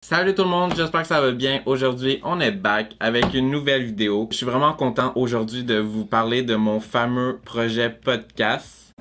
Salut tout le monde, j'espère que ça va bien. Aujourd'hui, on est back avec une nouvelle vidéo. Je suis vraiment content aujourd'hui de vous parler de mon fameux projet podcast.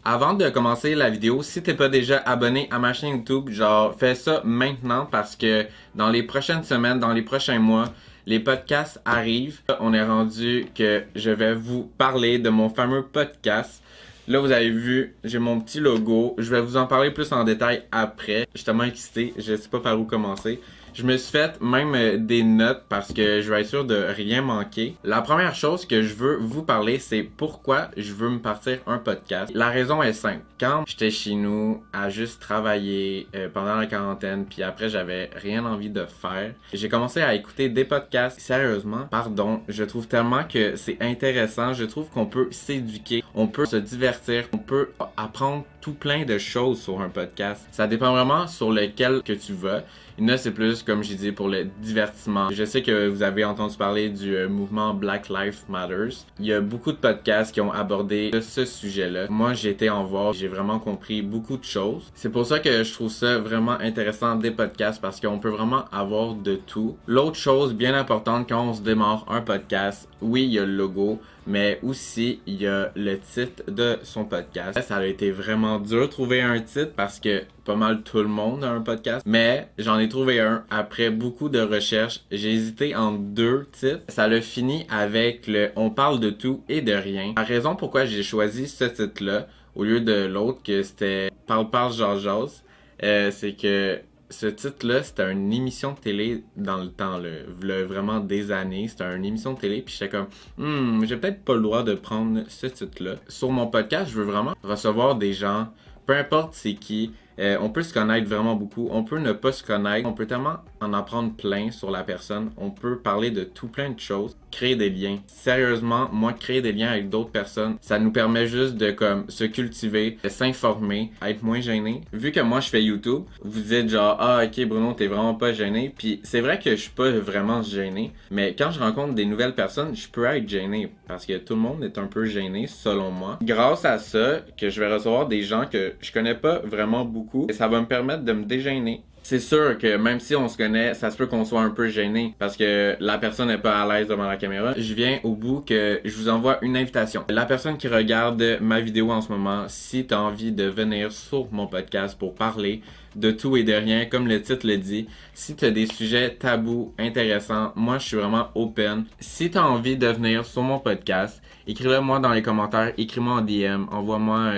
Avant de commencer la vidéo, si t'es pas déjà abonné à ma chaîne YouTube, genre fais ça maintenant parce que dans les prochaines semaines, dans les prochains mois, les podcasts arrivent. On est rendu que je vais vous parler de mon fameux podcast. Là, vous avez vu, j'ai mon petit logo. Je vais vous en parler plus en détail après. Je suis tellement excité, je sais pas par où commencer. Je me suis fait même des notes parce que je veux être sûr de rien manquer. La première chose que je veux vous parler, c'est pourquoi je veux me partir un podcast. La raison est simple. Quand j'étais chez nous à juste travailler pendant la quarantaine, puis après j'avais rien envie de faire, j'ai commencé à écouter des podcasts. Sérieusement, pardon, je trouve tellement que c'est intéressant. Je trouve qu'on peut s'éduquer, on peut se divertir, on peut apprendre tout plein de choses sur un podcast. Ça dépend vraiment sur lequel que tu vas. Il y en a, c'est plus, comme j'ai dit, pour le divertissement. Je sais que vous avez entendu parler du mouvement Black Lives Matters. Il y a beaucoup de podcasts qui ont abordé ce sujet-là. Moi, j'ai été en voir, j'ai vraiment compris beaucoup de choses. C'est pour ça que je trouve ça vraiment intéressant des podcasts parce qu'on peut vraiment avoir de tout. L'autre chose bien importante quand on se démarre un podcast, oui, il y a le logo, mais aussi il y a le titre de son podcast. Ça a été vraiment dur de trouver un titre parce que pas mal tout le monde a un podcast, mais j'en ai trouvé un après beaucoup de recherches. J'ai hésité entre deux titres. Ça l'a fini avec le « On parle de tout et de rien ». La raison pourquoi j'ai choisi ce titre-là au lieu de l'autre que c'était « Parle jase », c'est que ce titre-là, c'était une émission de télé dans le temps, là, vraiment des années. C'était une émission de télé, puis j'étais comme, j'ai peut-être pas le droit de prendre ce titre-là. Sur mon podcast, je veux vraiment recevoir des gens, peu importe c'est qui. On peut se connaître vraiment beaucoup, on peut ne pas se connaître, on peut tellement en apprendre plein sur la personne, on peut parler de tout plein de choses, créer des liens. Sérieusement, moi, créer des liens avec d'autres personnes, ça nous permet juste de comme se cultiver, de s'informer, être moins gêné. Vu que moi je fais YouTube, vous dites genre ah ok Bruno t'es vraiment pas gêné, puis c'est vrai que je suis pas vraiment gêné, mais quand je rencontre des nouvelles personnes, je peux être gêné parce que tout le monde est un peu gêné selon moi. Grâce à ça, que je vais recevoir des gens que je connais pas vraiment beaucoup, et ça va me permettre de me dégêner. C'est sûr que même si on se connaît, ça se peut qu'on soit un peu gêné parce que la personne n'est pas à l'aise devant la caméra. Je viens au bout que je vous envoie une invitation. La personne qui regarde ma vidéo en ce moment, si tu as envie de venir sur mon podcast pour parler de tout et de rien, comme le titre le dit, si tu as des sujets tabous, intéressants, moi je suis vraiment open. Si tu as envie de venir sur mon podcast, écris-le moi dans les commentaires, écris-moi en DM, envoie-moi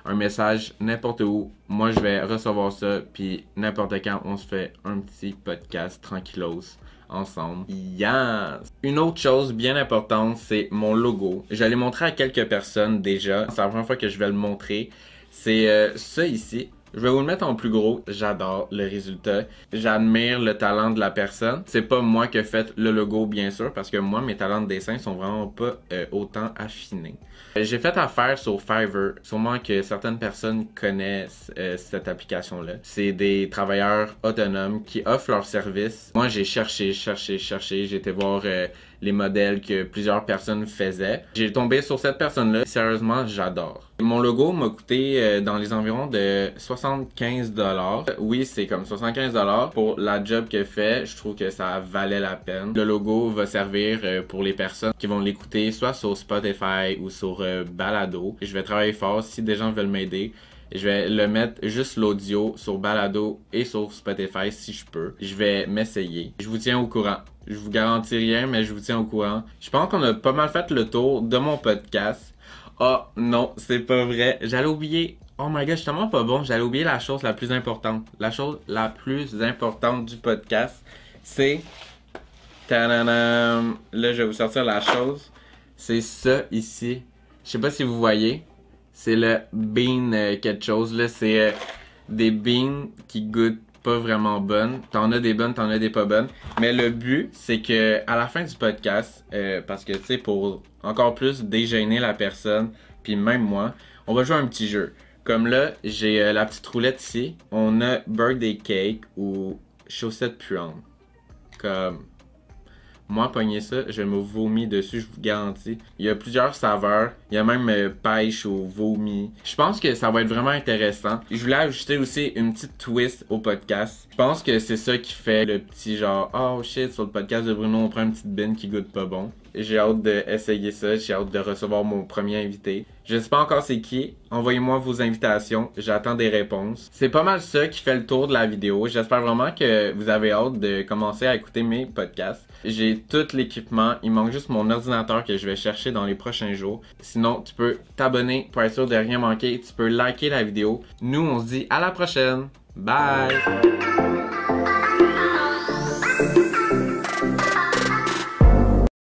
un message n'importe où. Moi je vais recevoir ça, puis n'importe quand on se fait un petit podcast tranquillos ensemble. Yes! Une autre chose bien importante, c'est mon logo. Je l'ai montré à quelques personnes déjà. C'est la première fois que je vais le montrer. C'est ça ici. Je vais vous le mettre en plus gros. J'adore le résultat. J'admire le talent de la personne. C'est pas moi qui ai fait le logo, bien sûr, parce que moi, mes talents de dessin sont vraiment pas autant affinés. J'ai fait affaire sur Fiverr. Sûrement que certaines personnes connaissent cette application-là. C'est des travailleurs autonomes qui offrent leurs services. Moi, j'ai cherché. J'ai été voir les modèles que plusieurs personnes faisaient. J'ai tombé sur cette personne-là. Sérieusement, j'adore. Mon logo m'a coûté dans les environs de 75$. Oui, c'est comme 75$. Pour la job qu'elle fait, je trouve que ça valait la peine. Le logo va servir pour les personnes qui vont l'écouter soit sur Spotify ou sur Balado. Je vais travailler fort si des gens veulent m'aider. Je vais le mettre juste l'audio sur Balado et sur Spotify si je peux. Je vais m'essayer. Je vous tiens au courant. Je vous garantis rien, mais je vous tiens au courant. Je pense qu'on a pas mal fait le tour de mon podcast. Oh non, c'est pas vrai. J'allais oublier. Oh my god, je suis tellement pas bon. J'allais oublier la chose la plus importante. La chose la plus importante du podcast, c'est... Tadadam! Là, je vais vous sortir la chose. C'est ça ici. Je sais pas si vous voyez. C'est le bean quelque chose. Là, c'est des beans qui goûtent pas vraiment bonnes. T'en as des bonnes, t'en as des pas bonnes. Mais le but, c'est que à la fin du podcast, parce que tu sais, pour encore plus dégêner la personne, puis même moi, on va jouer à un petit jeu. Comme là, j'ai la petite roulette ici. On a birthday cake ou chaussettes puantes. Comme... Moi, pogner ça, je me vomis dessus, je vous garantis. Il y a plusieurs saveurs. Il y a même pêche ou vomi. Je pense que ça va être vraiment intéressant. Je voulais ajouter aussi une petite twist au podcast. Je pense que c'est ça qui fait le petit genre oh shit, sur le podcast de Bruno, on prend une petite bine qui goûte pas bon. J'ai hâte d'essayer ça, j'ai hâte de recevoir mon premier invité. Je sais pas encore c'est qui, envoyez-moi vos invitations, j'attends des réponses. C'est pas mal ça qui fait le tour de la vidéo. J'espère vraiment que vous avez hâte de commencer à écouter mes podcasts. J'ai tout l'équipement, il manque juste mon ordinateur que je vais chercher dans les prochains jours. Sinon, tu peux t'abonner pour être sûr de rien manquer, tu peux liker la vidéo. Nous, on se dit à la prochaine. Bye!